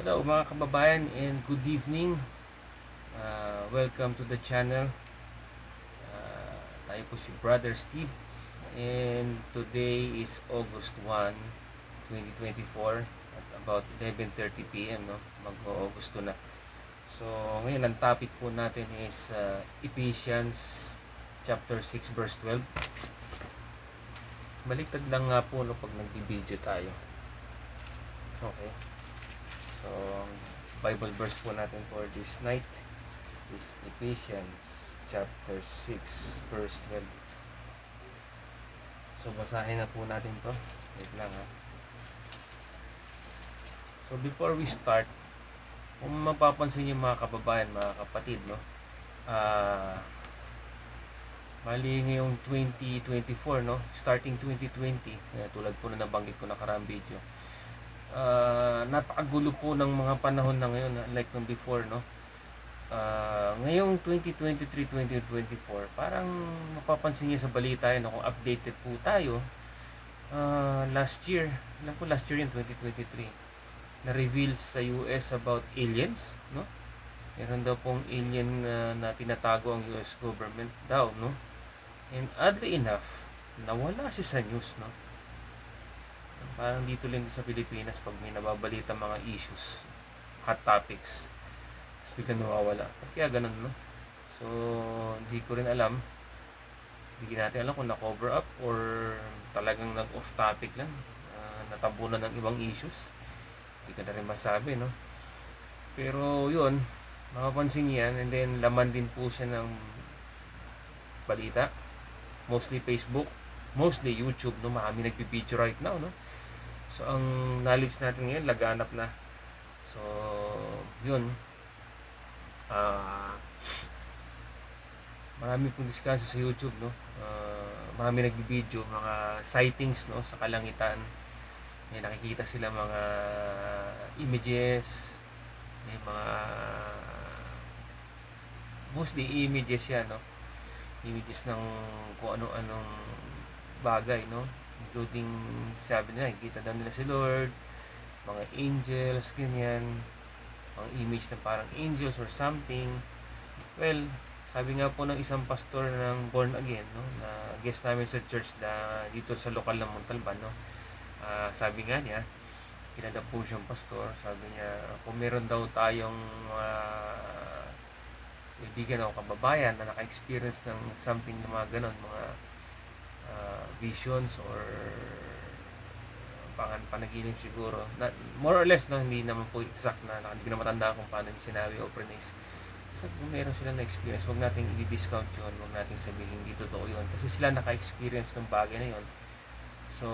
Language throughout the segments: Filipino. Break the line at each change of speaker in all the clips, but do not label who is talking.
Hello mga kababayan and good evening. Welcome to the channel. Tayo po si Brother Steve and today is August 1, 2024 at about 11:30 p.m. no? Mag-Augusto na. So ngayon ang topic po natin is Ephesians chapter 6 verse 12. Baliktad lang nga po no, pag nagbi-video tayo. Okay. So, Bible verse po natin for this night is Ephesians chapter 6 verse 12. So, basahin na po natin to. Wait lang ha. So, before we start, kung mapapansin niyo mga kababayan, mga kapatid, no? Bali ngayong 2024, no? Starting 2020, tulad po na nabanggit ko nakaraang video. Napakagulo po ng mga panahon na ngayon like nung before no ngayong 2023-2024 parang mapapansin niyo sa balita no, kung updated po tayo last year yun 2023 na reveal sa US about aliens no, meron daw pong alien na tinatago ang US government daw no, and oddly enough nawala siya sa news no. Parang dito lang sa Pilipinas pag may nababalita mga issues, hot topics, tapos biglang nawawala. At kaya ganun, no? So, hindi ko rin alam. Hindi natin alam kung na-cover up or talagang nag-off topic lang. Natabunan ng ibang issues. Hindi ka na rin masabi, no? Pero yun, makapansin yan. And then, laman din po siya ng balita. Mostly Facebook. Mostly YouTube, no? Marami nagpipicture right now, no? So, ang knowledge natin ngayon, laganap na. So, yun. Marami pong discussion sa YouTube, no? Marami nagbibideo, mga sightings, no? Sa kalangitan. May nakikita sila mga images. May mga mostly images yan, no? Images ng kung ano-anong bagay, no? Including sabi nila nakikita daw nila si Lord, mga angels, ganyan, mga image na parang angels or something. Well, sabi nga po ng isang pastor ng born again no, na guest namin sa church na dito sa lokal ng Montalban no, sabi nga niya kilala po siyang pastor, sabi niya kung meron daw tayong kaibigan o kababayan na naka-experience ng something na mga ganon, mga visions or panaginip siguro na, more or less no, hindi naman po exact na hindi ko na matanda kung paano yung sinabi o premise. So kung meron sila na experience, huwag natin i-discount yun, huwag natin sabihin hindi totoo yun kasi sila naka-experience ng bagay na yun. So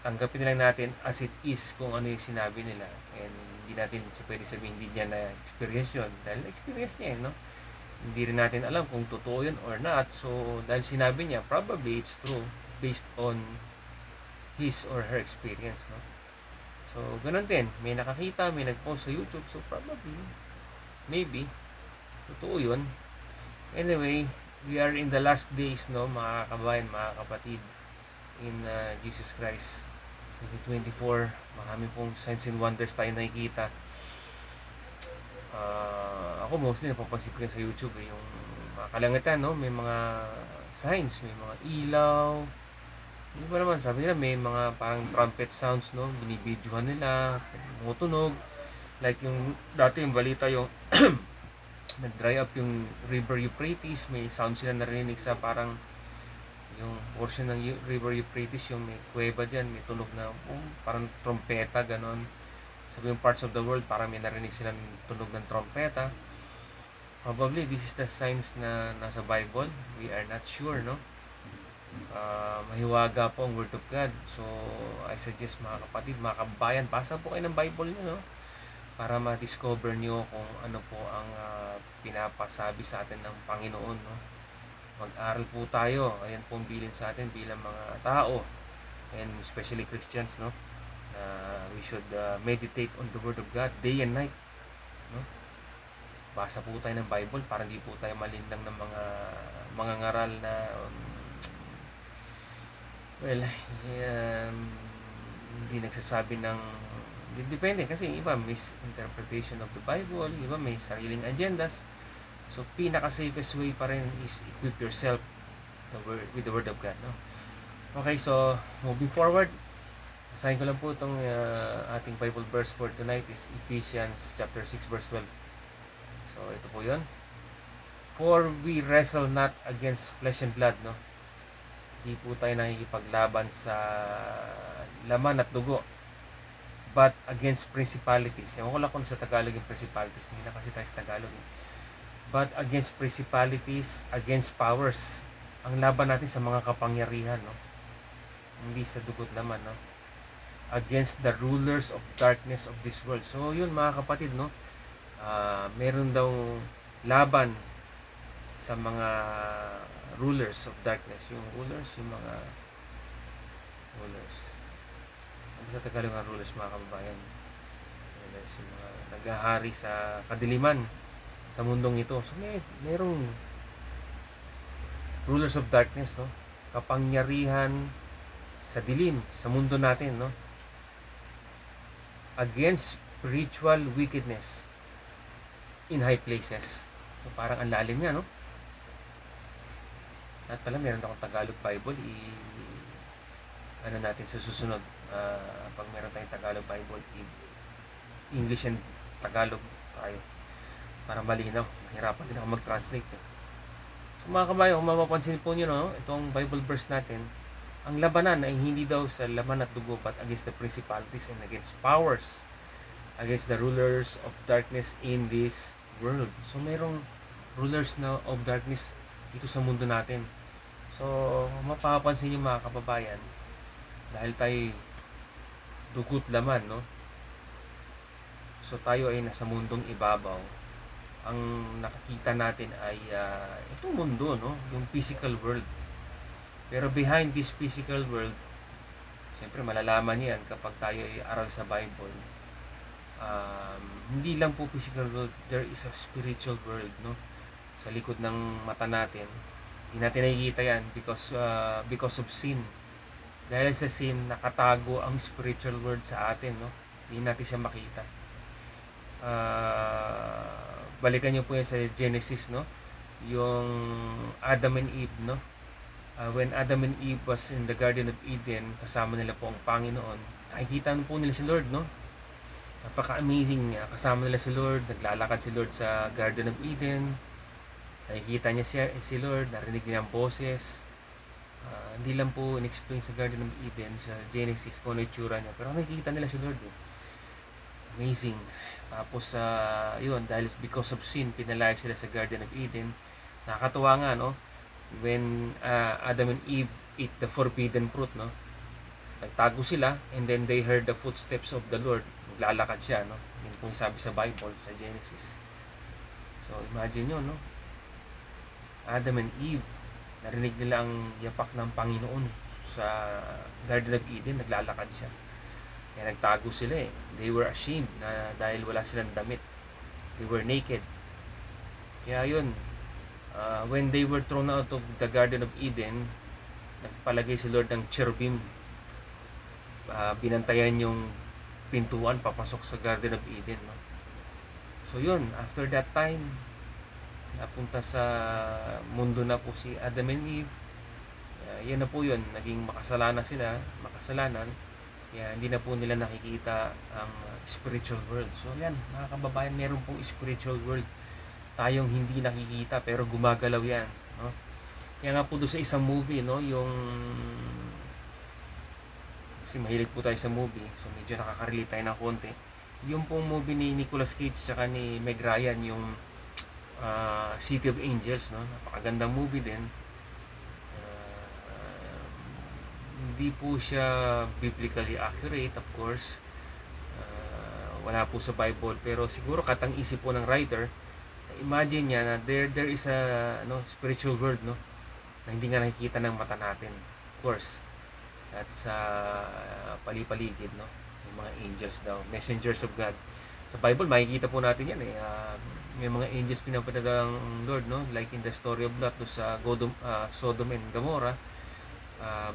tanggapin lang natin as it is kung ano yung sinabi nila, and hindi natin pwede sabihin hindi niya na experience yun dahil experience niya no. Hindi rin natin alam kung totoo yun or not. So, dahil sinabi niya, probably it's true based on his or her experience, no? So, ganun din. May nakakita, may nag-post sa YouTube. So, probably, maybe, totoo yun. Anyway, we are in the last days, no, mga kabayan, mga kapatid, in Jesus Christ 2024. Marami pong signs and wonders tayo nakikita. Ako mostly napapansin ko sa YouTube yung mga kalangitan no, may mga signs, may mga ilaw. Hindi ba naman sabi nila may mga parang trumpet sounds no, binibidyohan nila, tumutunog. Like yung dati yung balita yung nag-dry up yung River Euphrates, may sound sila narinig sa parang yung portion ng River Euphrates, yung may kuweba dyan, may tunog na parang trompeta, ganon. Sabi yung parts of the world, parang may narinig silang tunog ng trompeta. Probably, this is the signs na nasa Bible. We are not sure, no? Mahiwaga po ang Word of God. So, I suggest mga kapatid, mga kabayan, basa po kayo ng Bible nyo, no? Para ma-discover nyo kung ano po ang pinapasabi sa atin ng Panginoon, no? Mag-aral po tayo. Ayan po ang bilin sa atin bilang mga tao. And especially Christians, no? We should meditate on the Word of God day and night, no? Basa po tayo ng Bible para hindi po tayo malindang ng mga ngaral na hindi nagsasabi ng Depende kasi iba misinterpretation of the Bible, iba may sariling agendas. So pinaka-safest way pa rin is equip yourself with the Word of God, no? Okay, so moving forward, basahin ko lang po itong ating Bible verse for tonight is Ephesians chapter 6 verse 12. So ito po yun. For we wrestle not against flesh and blood, no? Di po tayo nakikipaglaban sa laman at dugo, but against principalities. Ewan ko lang kung sa Tagalog yung principalities, hindi na kasi tayo sa Tagalog. But against principalities, against powers. Ang laban natin sa mga kapangyarihan, no? Hindi sa dugot naman, no? Against the rulers of darkness of this world. So yun mga kapatid, no? Meron daw laban sa mga rulers of darkness. Yung rulers, yung mga rulers. Ano sa Tagalog ang rulers, mga kababayan? Rulers, yung mga naghahari sa kadiliman sa mundong ito. So merong rulers of darkness, no? Kapangyarihan sa dilim, sa mundo natin, no? Against spiritual wickedness in high places. So parang ang lalim niya, no? At pala meron akong Tagalog Bible, ano natin sa susunod, pag meron tayong Tagalog Bible, English and Tagalog tayo para malinaw. Mahirapan din ako mag-translate. So mga kabayo, kung mapapansin po nyo, no, itong Bible verse natin, ang labanan ay hindi daw sa laman at dugo, but against the principalities and against powers, against the rulers of darkness in this world. So mayroong rulers na of darkness dito sa mundo natin. So mapapansin nyo mga kababayan, dahil tayo dugot laman, no? So tayo ay nasa mundong ibabaw. Ang nakikita natin ay itong mundo, no? Yung physical world. Pero behind this physical world, siyempre malalaman yan kapag tayo ay aral sa Bible. Hindi lang po physical world, there is a spiritual world, no? Sa likod ng mata natin. Hindi natin nakikita yan because of sin. Dahil sa sin, nakatago ang spiritual world sa atin, no? Hindi natin siya makita. Balikan niyo po yan sa Genesis, no? Yung Adam and Eve, no? When Adam and Eve was in the Garden of Eden, kasama nila po ang Panginoon, nakikita po nila si Lord, no? Napaka-amazing niya. Kasama nila si Lord, naglalakad si Lord sa Garden of Eden, nakikita niya si Lord, narinig niya ang boses. Hindi lang po in-explain sa Garden of Eden, sa Genesis, kung ano itsura niya, pero nakikita nila si Lord, eh. Amazing. Tapos, yun, dahil because of sin, pinalaya sila sa Garden of Eden. Nakakatuwa nga, no? When Adam and Eve eat the forbidden fruit, no? Nagtago sila, and then they heard the footsteps of the Lord. Naglalakad siya, no? Yun po yung sabi sa Bible, sa Genesis. So, imagine nyo, no? Adam and Eve, narinig nila ang yapak ng Panginoon sa Garden of Eden, naglalakad siya. Kaya nagtago sila, eh. They were ashamed na dahil wala silang damit. They were naked. Kaya yun, when they were thrown out of the Garden of Eden, nagpalagay si Lord ng cherubim. Binantayan yung pintuan papasok sa Garden of Eden, no? So yun, after that time, napunta sa mundo na po si Adam and Eve. Yan na po yun, naging makasalanan. Kaya hindi na po nila nakikita ang spiritual world. So yan, mga kababayan, meron pong spiritual world tayong hindi nakikita pero gumagalaw yan, no? Kaya nga po doon sa isang movie, no, yung kasi mahilig po tayo sa movie, so medyo nakaka-relate tayo ng konti. Yung pong movie ni Nicolas Cage saka ni Meg Ryan, yung City of Angels, no? Napakagandang movie din. Hindi po siya biblically accurate, of course. Wala po sa Bible, pero siguro katang-isip po ng writer. Imagine niya na there is a spiritual world, no, na hindi nga nakikita ng mata natin. Of course, that's palipaligid, no, yung mga angels daw, messengers of God. Sa Bible makikita po natin yan, eh. May mga angels pinapadala ng Lord, no, like in the story of Lot, no, sa Sodom and Gomorrah.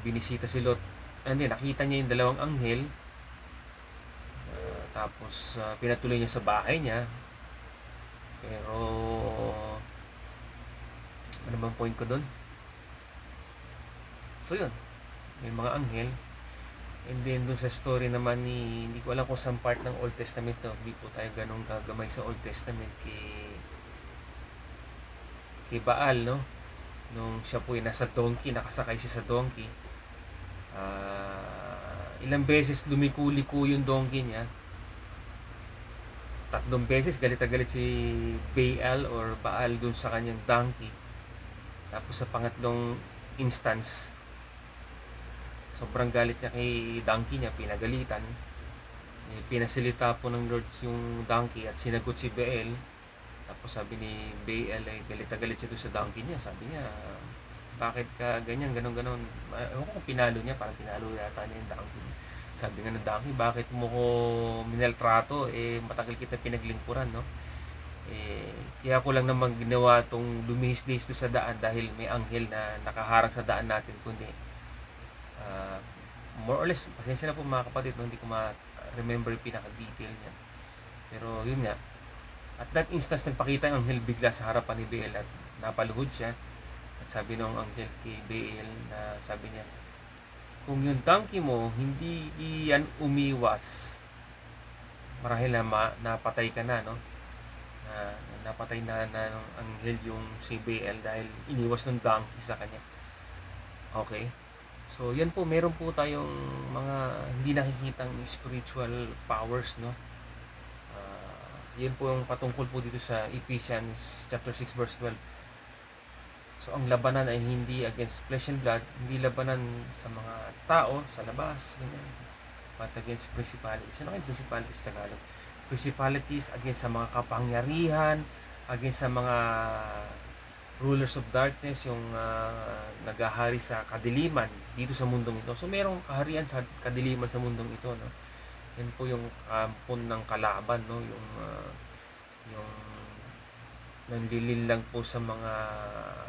Binisita si Lot, and then nakita niya yung dalawang anghel. Tapos pinatuloy niya sa bahay niya. Pero ano bang point ko doon? So yun, may mga anghel. And then doon sa story naman ni, hindi ko alam kung saan part ng Old Testament to. Hindi po tayo ganun kagamay sa Old Testament kay Baal, no? Nung siya po ay nasa donkey, nakasakay siya sa donkey. Ilang beses lumiko-liko yung donkey niya. 3 beses galit na galit si Baal or Baal dun sa kanyang donkey. Tapos sa pangatlong instance, sobrang galit niya kay donkey niya, pinagalitan. Pinasilita po ng Lord yung donkey at sinagot si Baal. Tapos sabi ni Baal ay galit na galit siya doon sa donkey niya. Sabi niya, bakit ka ganyan, ganon. Ewan ko kung pinalo niya, parang pinalo yata niya yung donkey niya. Sabi nga ng donkey, bakit mo ko mineltrato? Matagal kita pinaglingkuran, no? Kaya ko lang naman ginawa tong lumihis-lihis doon sa daan dahil may anghel na nakaharang sa daan natin, kundi more or less, pasensya na po mga kapatid, no? Hindi ko ma-remember yung pinaka-detail niya. Pero yun nga, at that instance nagpakita ang anghel bigla sa harapan ni Baal at napaluhod siya. At sabi nung anghel kay Baal na sabi niya, kung yung donkey mo hindi yan umiwas, marahil na napatay ka na, no? Napatay na ng anghel yung si Baal dahil iniwas ng donkey sa kanya. Okay? So, yan po, meron po tayong mga hindi nakikitang spiritual powers, no? Yan po yung patungkol po dito sa Ephesians chapter 6 verse 12. So, ang labanan ay hindi against flesh and blood, hindi labanan sa mga tao, sa labas, ganyan. But against principalities. Ano kayong principalities Tagalog? Principalities against sa mga kapangyarihan, against sa mga rulers of darkness, yung naghahari sa kadiliman dito sa mundong ito. So, merong kaharian sa kadiliman sa mundong ito, no? Yan po yung kampon ng kalaban, no? Yung nanlilin lang po sa mga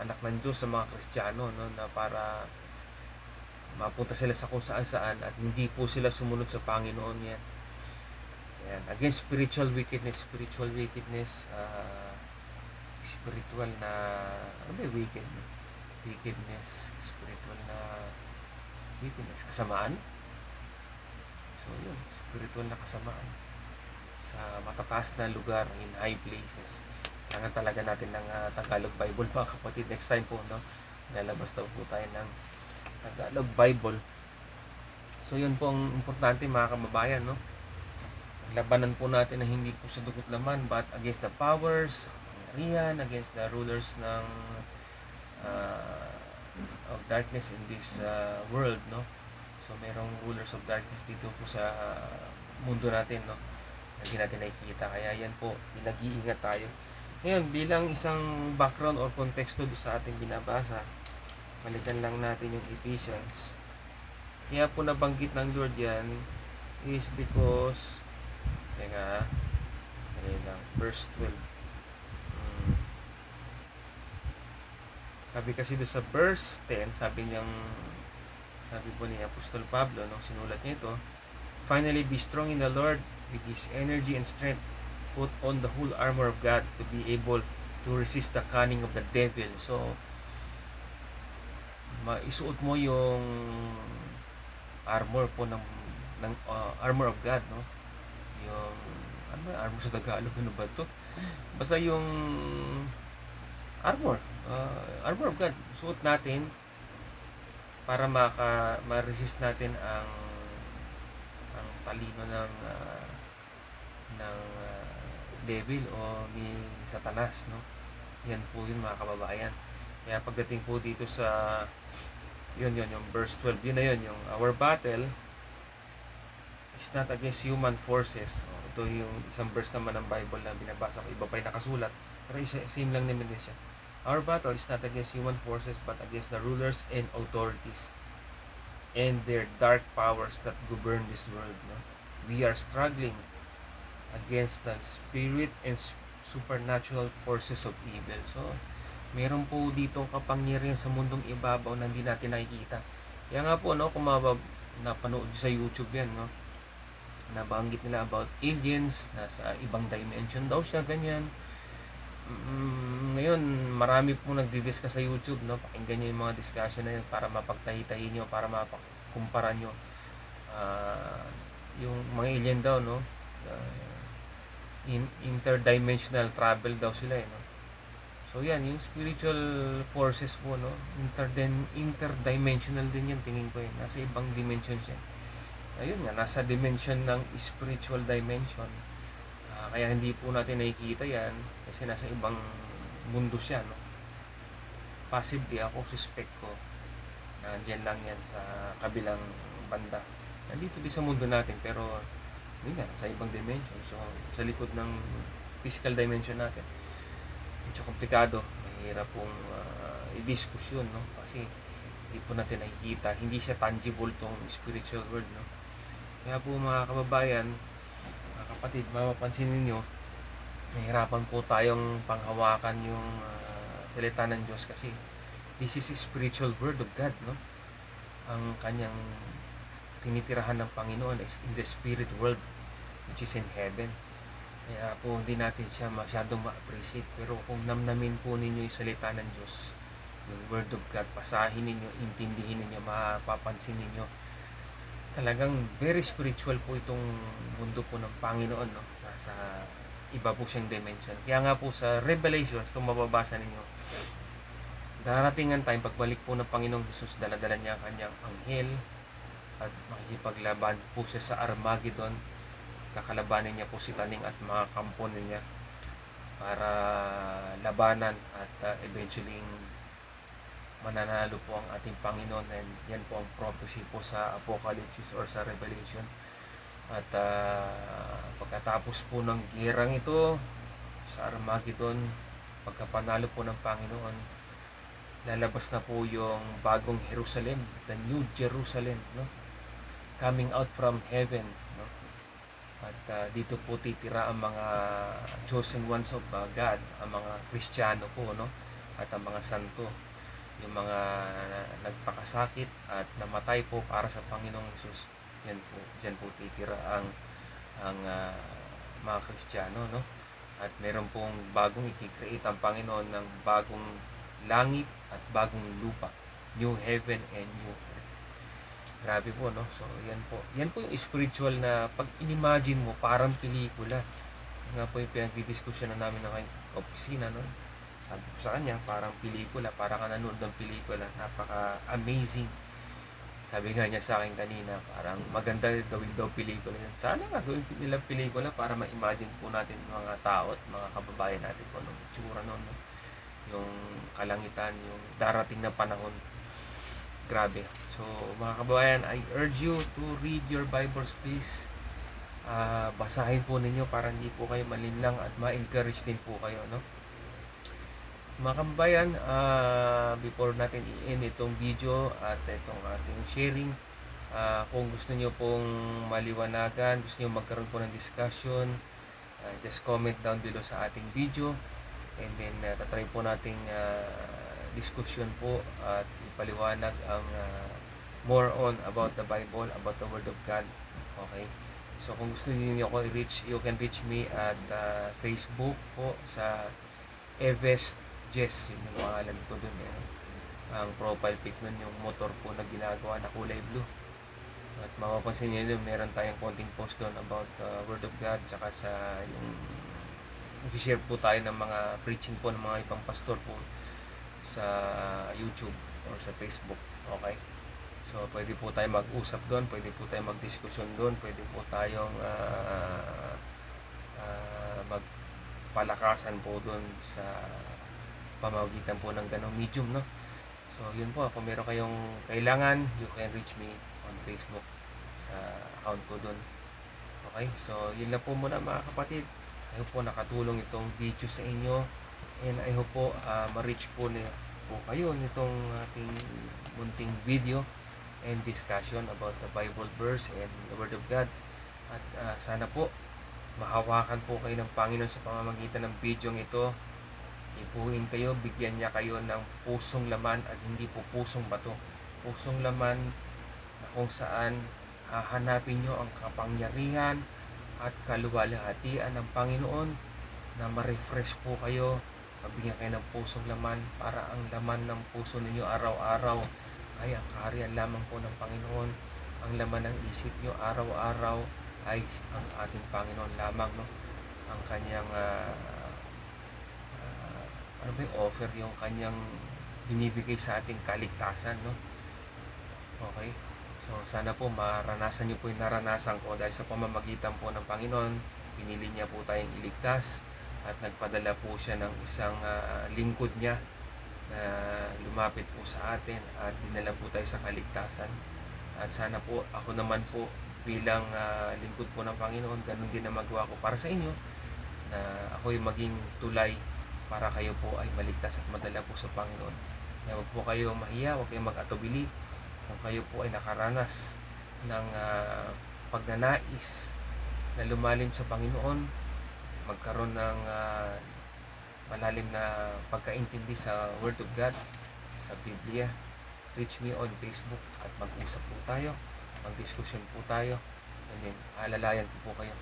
anak ng Diyos, sa mga Kristiyano, no? Na para mapunta sila sa kung saan at hindi po sila sumunod sa Panginoon yan. Yan. Against spiritual wickedness, spiritual na ano ba wickedness, spiritual na wickedness, kasamaan. So yun, spiritual na kasamaan sa matataas na lugar, in high places. Kailangan talaga natin ng Tagalog Bible, mga kapatid. Next time po, no, lalabas daw po tayo ng Tagalog Bible. So yun po ang importante, mga kababayan, no? Labanan po natin na hindi po sa dugot laman, but against the powers, against the rulers ng of darkness in this world, no? So merong rulers of darkness dito po sa mundo natin, no? Hindi natin nakikita, kaya yan po, pinag-iingat tayo. Ngayon, bilang isang background or konteksto sa ating binabasa, balikan lang natin yung Ephesians. Kaya po nabanggit ng Lord yan is because verse 12. Sabi kasi doon sa verse 10, sabi po ni Apostol Pablo, nung sinulat niya ito, finally be strong in the Lord with His energy and strength. Put on the whole armor of God to be able to resist the cunning of the devil. So, maisuot mo yung armor po ng armor of God, no? Yung armor sa Tagalog, ano ba to? Basta yung armor of God, suot natin para ma-resist natin ang talino ng devil o ni Satanas, no? Yan po yun, mga kababayan. Kaya pagdating po dito sa yun yung verse 12, yun na yun, yung our battle is not against human forces. Ito yung isang verse naman ng Bible na binabasa ko, iba pa yung nakasulat, pero same lang naman din siya. Our battle is not against human forces but against the rulers and authorities and their dark powers that govern this world, no? We are struggling against the spirit and supernatural forces of evil. So, meron po ditong kapangyarihan sa mundong ibabaw na hindi natin nakikita. Kaya nga po, no, kung napanood sa YouTube yan, no, nabanggit nila about aliens, nasa ibang dimension daw siya, ganyan. Ngayon, marami po nagdi-discuss sa YouTube, no? Pakinggan nyo yung mga discussion na yun para mapagtahi-tahi nyo, para mapakumpara nyo. Yung mga alien daw, no? Interdimensional travel daw sila, no? So yan, yung spiritual forces po, no? Interdimensional din yan, tingin ko yun. Nasa ibang dimension siya. Ayun nga, nasa dimension ng spiritual dimension. Kaya hindi po natin nakikita yan kasi nasa ibang mundo siya, no? Possibly ako, suspect ko nandiyan lang yan sa kabilang banda. Nandito din sa mundo natin pero yun nga, sa ibang dimension. So sa likod ng physical dimension natin, medyo komplikado, mahirap pong i-diskusyon, no? Kasi hindi po natin nakikita, hindi siya tangible tong spiritual world, no? Kaya po mga kababayan, mga kapatid, mapapansin ninyo, nahirapan po tayong panghawakan yung salita ng Diyos kasi this is a spiritual word of God, no? Ang kanyang tinitirahan ng Panginoon is in the spirit world, which is in heaven. Kaya po hindi natin siya masyadong ma-appreciate, pero kung namnamin po ninyo yung salita ng Diyos, yung word of God, pasahin ninyo, intindihin ninyo, mapapansin ninyo, talagang very spiritual po itong mundo po ng Panginoon, no? Nasa iba po siyang dimension. Kaya nga po sa Revelations, kung mababasa ninyo, darating ang time, pagbalik po ng Panginoong Jesus, daladala niya ang kanyang anghel at makikipaglaban po siya sa Armageddon. Kakalabanin niya po si Taning at mga kampo niya para labanan at eventually mananalo po ang ating Panginoon, and yan po ang prophecy po sa Apocalypse or sa Revelation. At pagkatapos po ng gerang ito sa Armageddon, pagkapanalo po ng Panginoon, lalabas na po yung bagong Jerusalem, the New Jerusalem, no? Coming out from heaven, no? At dito po titira ang mga chosen ones of God, ang mga Kristiyano po, no? At ang mga santo, yung mga nagpakasakit at namatay po para sa Panginoong Hesus. Yan po, diyan po titira ang mga Kristiyano, no? At meron pong bagong i-create ang Panginoon ng bagong langit at bagong lupa, new heaven and new earth. Grabe po, no? So yan po yung spiritual na pag inimagine mo, parang pelikula. Yan nga po yung pinagdidiskusyon na namin ng opisina, no? Sabi ko sa kanya, parang pelikula, parang ka nanood ng pelikula, napaka-amazing. Sabi nga niya sa akin kanina, parang maganda gawin daw pelikula yan. Sana nga gawin nilang pelikula para ma-imagine po natin mga tao at mga kababayan natin kung anong itsura noon, no? Yung kalangitan, yung darating na panahon. Grabe. So mga kababayan, I urge you to read your Bibles, please. Basahin po ninyo para hindi po kayo malinlang at ma-encourage din po kayo, no? Mga kababayan, before natin i-end itong video at itong ating sharing, kung gusto nyo pong maliwanagan, gusto nyo magkaroon po ng discussion, just comment down below sa ating video, and then tatry po nating discussion po at ipaliwanag ang more on about the Bible, about the Word of God. Okay? So kung gusto niyo ako i-reach, you can reach me at Facebook po sa Eves Jess, yun yung pangalan ko dun, eh. Ang profile pic nun yung motor po na ginagawa na kulay blue. At mapapansin nyo dun, meron tayong konting post doon about Word of God, tsaka sa yung i-share po tayo ng mga preaching po ng mga ibang pastor po sa YouTube or sa Facebook. Okay? So pwede po tayo mag-usap doon, pwede po tayo mag-diskusyon doon, pwede po tayong magpalakasan po doon sa pamamagitan po ng ganong medium, no? So yun po, kung meron kayong kailangan, you can reach me on Facebook sa account ko doon. Okay, so yun lang po muna mga kapatid. I hope po nakatulong itong video sa inyo, and I hope po ma-reach po kayo nitong ating munting video and discussion about the Bible verse and the Word of God. At sana po mahawakan po kayo ng Panginoon sa pamamagitan ng video ito. Ipuhin kayo, bigyan niya kayo ng pusong laman at hindi po pusong bato. Pusong laman na kung saan hahanapin nyo ang kapangyarihan at kaluwalhatian ng Panginoon, na ma-refresh po kayo, mabigyan kayo ng pusong laman, para ang laman ng puso ninyo araw-araw ay ang kaharian lamang po ng Panginoon. Ang laman ng isip nyo araw-araw ay ang ating Panginoon lamang, no? Ang kanyang ano ba yung offer, yung kanyang binibigay sa ating kaligtasan, no? Okay, so sana po maranasan nyo po yung naranasan ko, dahil sa pamamagitan po ng Panginoon, pinili niya po tayong iligtas at nagpadala po siya ng isang lingkod niya na lumapit po sa atin at dinala po tayo sa kaligtasan. At sana po ako naman po bilang lingkod po ng Panginoon, ganun din na magawa ko para sa inyo, na ako'y maging tulay para kayo po ay maligtas at madala po sa Panginoon. Kaya huwag po kayo mahiya, huwag kayong mag-atubili kung kayo po ay nakaranas ng pagnanais na lumalim sa Panginoon, magkaroon ng malalim na pagkaintindi sa Word of God, sa Biblia. Reach me on Facebook at mag-usap po tayo, mag-discussion po tayo, and then alalayan ko po kayo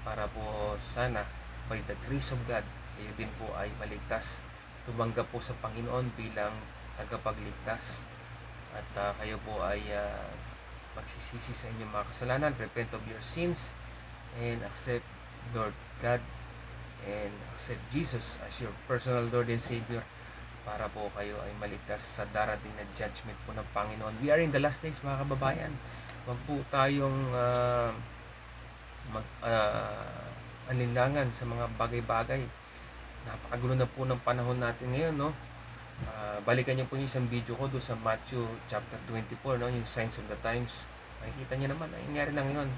para po sana by the grace of God kayo din po ay maligtas, tumanggap po sa Panginoon bilang tagapagligtas, at kayo po ay magsisisi sa inyong mga kasalanan, repent of your sins, and accept Lord God and accept Jesus as your personal Lord and Savior, para po kayo ay maligtas sa darating na judgment po ng Panginoon. We are in the last days, mga kababayan. Huwag po tayong alinlangan sa mga bagay-bagay. Napakagulo na po ng panahon natin ngayon, no? Balikan niyo po yung isang video ko doon sa Matthew chapter 24, no? Yung signs of the times. Makikita niyo naman, nangyari na ngayon.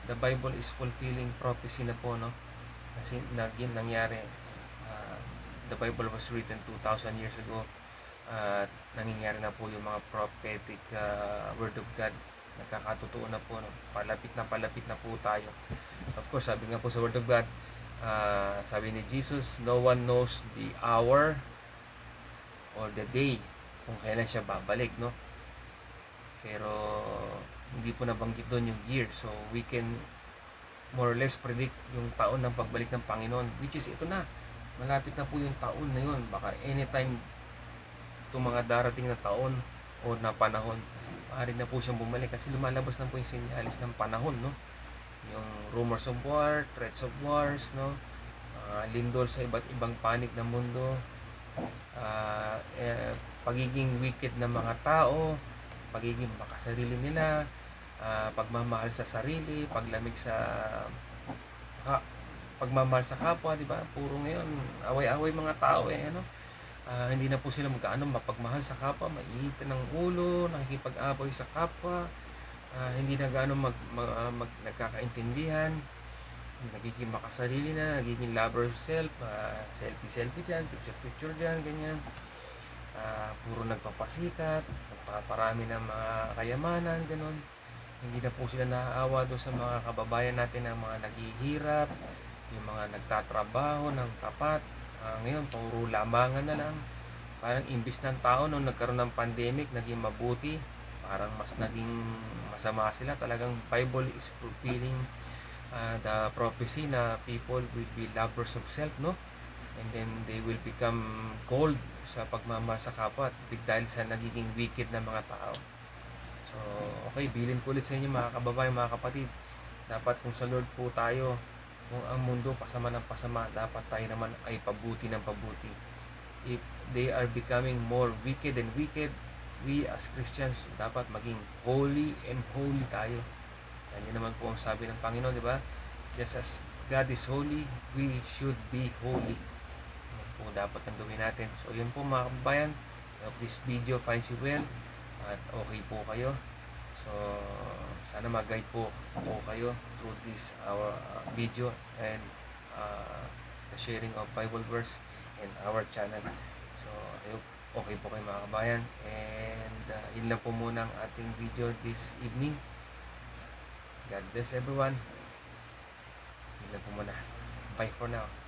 The Bible is fulfilling prophecy na po, no? Kasi nangyari. The Bible was written 2,000 years ago. Nangyayari na po yung mga prophetic word of God. Nagkakatotoo na po, no? Palapit na po tayo. Of course, sabi nga po sa Word of God, sabi ni Jesus, no one knows the hour or the day kung kailan siya babalik, no? Pero hindi po nabanggit doon yung year, so we can more or less predict yung taon ng pagbalik ng Panginoon, which is ito na, malapit na po yung taon na yun. Baka anytime itong mga darating na taon o na panahon, maaari na po siyang bumalik, kasi lumalabas na po yung sinyalis ng panahon, no? Yung rumors of war, threats of wars, no? Lindol sa iba't ibang panig ng mundo, pagiging wicked ng mga tao, pagiging makasarili nila, pagmamahal sa sarili, paglamig sa pagmamahal sa kapwa, di ba? Puro ngayon away-away mga tao, ano? Hindi na po sila magkaano mapagmahal sa kapwa, mainit ng ulo, nakikipag-away sa kapwa, hindi na gaano nagkakaintindihan, nagiging makasarili na, nagiging lover of self, selfie dyan, picture dyan, ganyan. Puro nagpapasikat, nagpaparami ng mga kayamanan, ganun. Hindi na po sila naaawa doon sa mga kababayan natin na mga naghihirap, yung mga nagtatrabaho ng tapat. Ngayon, puro lamangan na lang. Parang imbis ng tao nung nagkaroon ng pandemic, naging mabuti, parang mas naging masama sila. Talagang Bible is fulfilling the prophecy na people will be lovers of self, no? And then they will become cold sa pagmamahal sa kapwa dahil sa nagiging wicked na mga tao. So, okay, bilin ko ulit sa inyo mga kababayan, mga kapatid. Dapat kung sa Lord po tayo, kung ang mundo pasama ng pasama, dapat tayo naman ay pabuti ng pabuti. If they are becoming more wicked and wicked, we as Christians dapat maging holy and holy tayo. Yan naman po ang sabi ng Panginoon, di ba? Just as God is holy, we should be holy. Yan po dapat ang gawin natin. So yun po mga kababayan, if this video finds you well at okay po kayo, so sana mag-guide po kayo through this our video and the sharing of Bible verse in our channel. So I hope okay po kayo mga kabayan, and yun lang po muna ang ating video this evening. God bless everyone. Yun lang po muna. Bye for now.